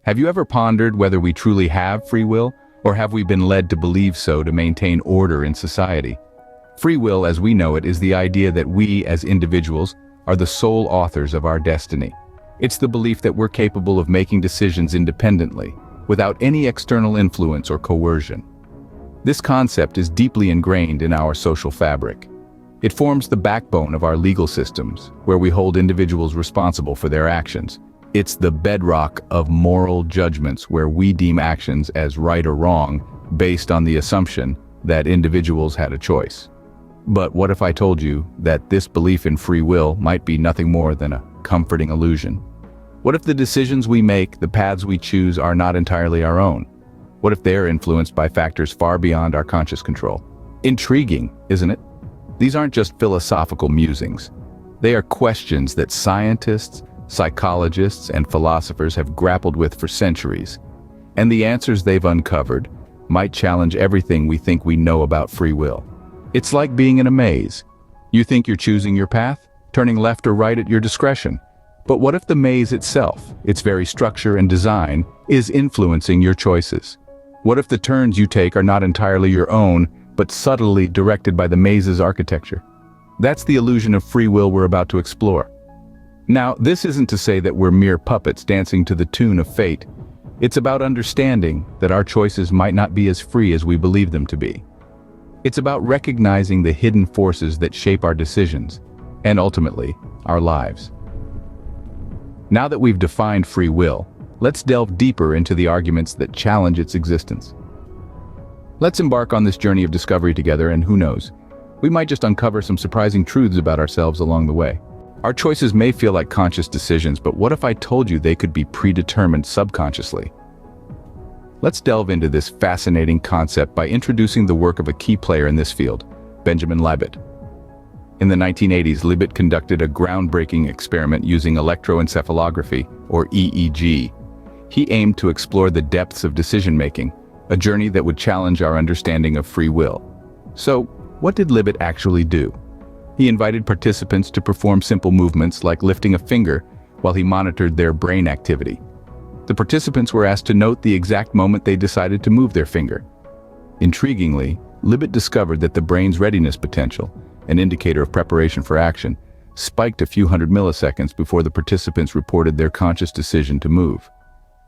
Have you ever pondered whether we truly have free will, or have we been led to believe so to maintain order in society? Free will, as we know it, is the idea that we, as individuals, are the sole authors of our destiny. It's the belief that we're capable of making decisions independently, without any external influence or coercion. This concept is deeply ingrained in our social fabric. It forms the backbone of our legal systems, where we hold individuals responsible for their actions. It's the bedrock of moral judgments, where we deem actions as right or wrong based on the assumption that individuals had a choice. But what if I told you that this belief in free will might be nothing more than a comforting illusion? What if the decisions we make, the paths we choose, are not entirely our own? What if they're influenced by factors far beyond our conscious control? Intriguing, isn't it? These aren't just philosophical musings. They are questions that scientists, psychologists, and philosophers have grappled with for centuries. And the answers they've uncovered might challenge everything we think we know about free will. It's like being in a maze. You think you're choosing your path, turning left or right at your discretion. But what if the maze itself, its very structure and design, is influencing your choices? What if the turns you take are not entirely your own, but subtly directed by the maze's architecture? That's the illusion of free will we're about to explore. Now, this isn't to say that we're mere puppets dancing to the tune of fate. It's about understanding that our choices might not be as free as we believe them to be. It's about recognizing the hidden forces that shape our decisions, and ultimately, our lives. Now that we've defined free will, let's delve deeper into the arguments that challenge its existence. Let's embark on this journey of discovery together, and who knows, we might just uncover some surprising truths about ourselves along the way. Our choices may feel like conscious decisions, but what if I told you they could be predetermined subconsciously? Let's delve into this fascinating concept by introducing the work of a key player in this field, Benjamin Libet. In the 1980s, Libet conducted a groundbreaking experiment using electroencephalography, or EEG. He aimed to explore the depths of decision-making, a journey that would challenge our understanding of free will. So, what did Libet actually do? He invited participants to perform simple movements like lifting a finger while he monitored their brain activity. The participants were asked to note the exact moment they decided to move their finger. Intriguingly, Libet discovered that the brain's readiness potential, an indicator of preparation for action, spiked a few hundred milliseconds before the participants reported their conscious decision to move.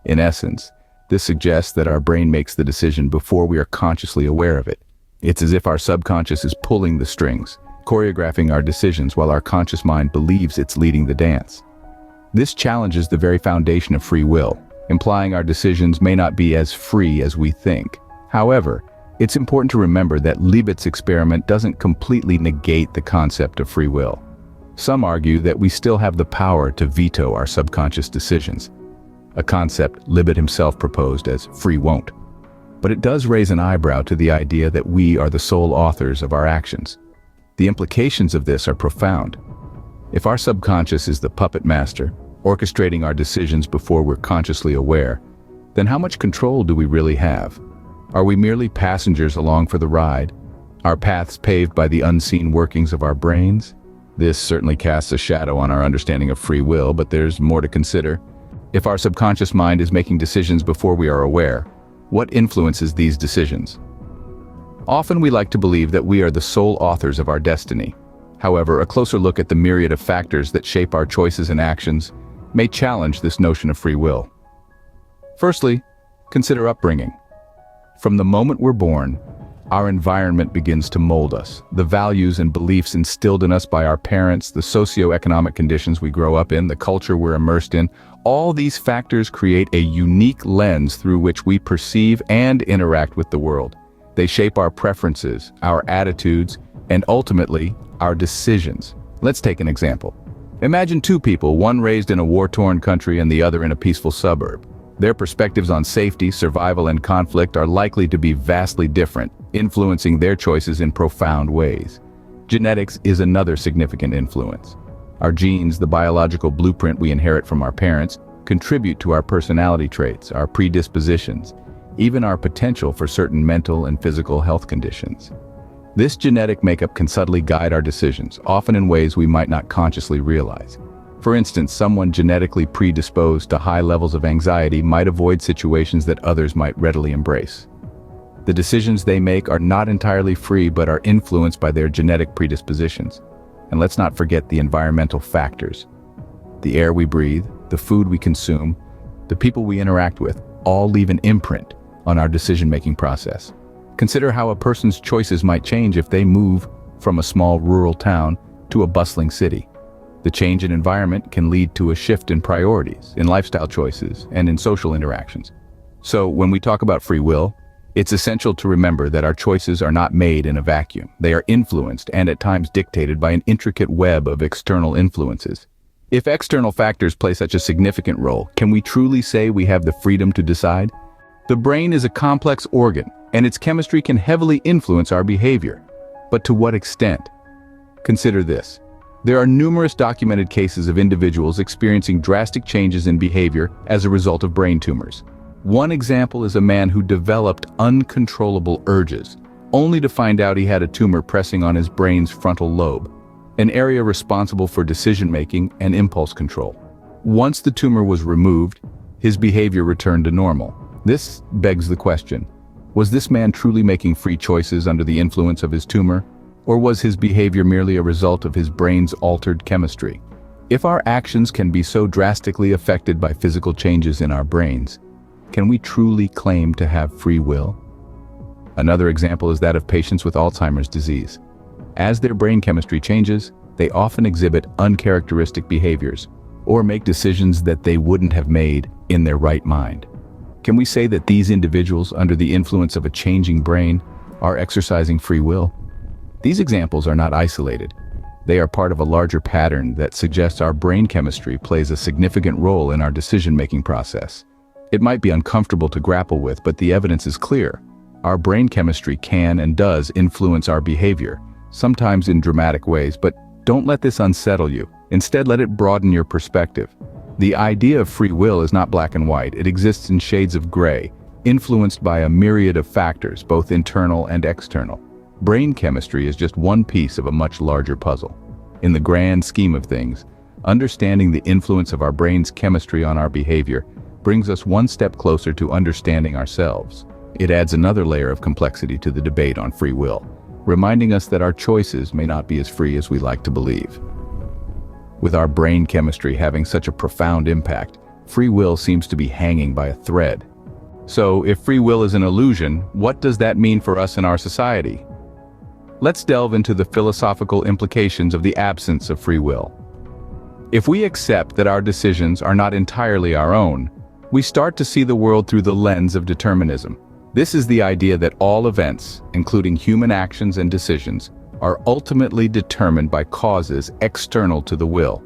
In essence, this suggests that our brain makes the decision before we are consciously aware of it. It's as if our subconscious is pulling the strings, choreographing our decisions while our conscious mind believes it's leading the dance. This challenges the very foundation of free will, implying our decisions may not be as free as we think. However, it's important to remember that Libet's experiment doesn't completely negate the concept of free will. Some argue that we still have the power to veto our subconscious decisions, a concept Libet himself proposed as free won't. But it does raise an eyebrow to the idea that we are the sole authors of our actions. The implications of this are profound. If our subconscious is the puppet master, orchestrating our decisions before we're consciously aware, then how much control do we really have? Are we merely passengers along for the ride? Our paths paved by the unseen workings of our brains? This certainly casts a shadow on our understanding of free will, but there's more to consider. If our subconscious mind is making decisions before we are aware, what influences these decisions? Often we like to believe that we are the sole authors of our destiny. However, a closer look at the myriad of factors that shape our choices and actions may challenge this notion of free will. Firstly, consider upbringing. From the moment we're born, our environment begins to mold us. The values and beliefs instilled in us by our parents, the socioeconomic conditions we grow up in, the culture we're immersed in, all these factors create a unique lens through which we perceive and interact with the world. They shape our preferences, our attitudes, and ultimately, our decisions. Let's take an example. Imagine two people, one raised in a war-torn country and the other in a peaceful suburb. Their perspectives on safety, survival, and conflict are likely to be vastly different, influencing their choices in profound ways. Genetics is another significant influence. Our genes, the biological blueprint we inherit from our parents, contribute to our personality traits, our predispositions, even our potential for certain mental and physical health conditions. This genetic makeup can subtly guide our decisions, often in ways we might not consciously realize. For instance, someone genetically predisposed to high levels of anxiety might avoid situations that others might readily embrace. The decisions they make are not entirely free but are influenced by their genetic predispositions. And let's not forget the environmental factors. The air we breathe, the food we consume, the people we interact with, all leave an imprint on our decision-making process. Consider how a person's choices might change if they move from a small rural town to a bustling city. The change in environment can lead to a shift in priorities, in lifestyle choices, and in social interactions. So when we talk about free will, it's essential to remember that our choices are not made in a vacuum. They are influenced and at times dictated by an intricate web of external influences. If external factors play such a significant role, can we truly say we have the freedom to decide? The brain is a complex organ, and its chemistry can heavily influence our behavior. But to what extent? Consider this. There are numerous documented cases of individuals experiencing drastic changes in behavior as a result of brain tumors. One example is a man who developed uncontrollable urges, only to find out he had a tumor pressing on his brain's frontal lobe, an area responsible for decision-making and impulse control. Once the tumor was removed, his behavior returned to normal. This begs the question, was this man truly making free choices under the influence of his tumor, or was his behavior merely a result of his brain's altered chemistry? If our actions can be so drastically affected by physical changes in our brains, can we truly claim to have free will? Another example is that of patients with Alzheimer's disease. As their brain chemistry changes, they often exhibit uncharacteristic behaviors or make decisions that they wouldn't have made in their right mind. Can we say that these individuals, under the influence of a changing brain, are exercising free will? These examples are not isolated. They are part of a larger pattern that suggests our brain chemistry plays a significant role in our decision-making process. It might be uncomfortable to grapple with, but the evidence is clear. Our brain chemistry can and does influence our behavior, sometimes in dramatic ways, but don't let this unsettle you. Instead, let it broaden your perspective. The idea of free will is not black and white. It exists in shades of gray, influenced by a myriad of factors, both internal and external. Brain chemistry is just one piece of a much larger puzzle. In the grand scheme of things, understanding the influence of our brain's chemistry on our behavior brings us one step closer to understanding ourselves. It adds another layer of complexity to the debate on free will, reminding us that our choices may not be as free as we like to believe. With our brain chemistry having such a profound impact, free will seems to be hanging by a thread. So, if free will is an illusion, what does that mean for us in our society? Let's delve into the philosophical implications of the absence of free will. If we accept that our decisions are not entirely our own, we start to see the world through the lens of determinism. This is the idea that all events, including human actions and decisions, are ultimately determined by causes external to the will.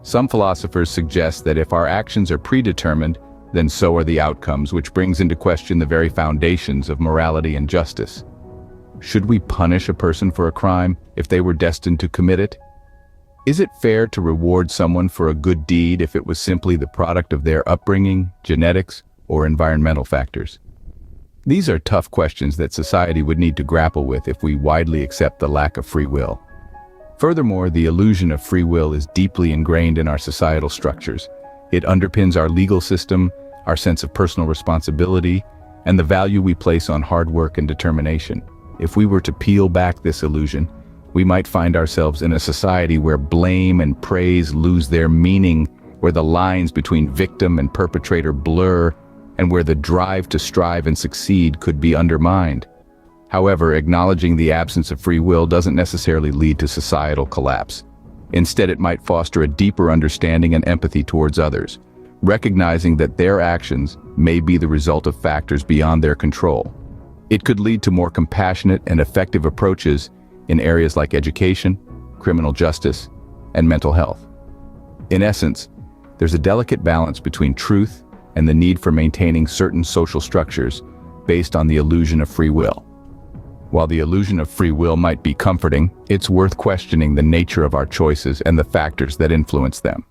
Some philosophers suggest that if our actions are predetermined, then so are the outcomes, which brings into question the very foundations of morality and justice. Should we punish a person for a crime if they were destined to commit it? Is it fair to reward someone for a good deed if it was simply the product of their upbringing, genetics, or environmental factors? These are tough questions that society would need to grapple with if we widely accept the lack of free will. Furthermore, the illusion of free will is deeply ingrained in our societal structures. It underpins our legal system, our sense of personal responsibility, and the value we place on hard work and determination. If we were to peel back this illusion, we might find ourselves in a society where blame and praise lose their meaning, where the lines between victim and perpetrator blur, and where the drive to strive and succeed could be undermined. However, acknowledging the absence of free will doesn't necessarily lead to societal collapse. Instead, it might foster a deeper understanding and empathy towards others, recognizing that their actions may be the result of factors beyond their control. It could lead to more compassionate and effective approaches in areas like education, criminal justice, and mental health. In essence, there's a delicate balance between truth and the need for maintaining certain social structures based on the illusion of free will. While the illusion of free will might be comforting, it's worth questioning the nature of our choices and the factors that influence them.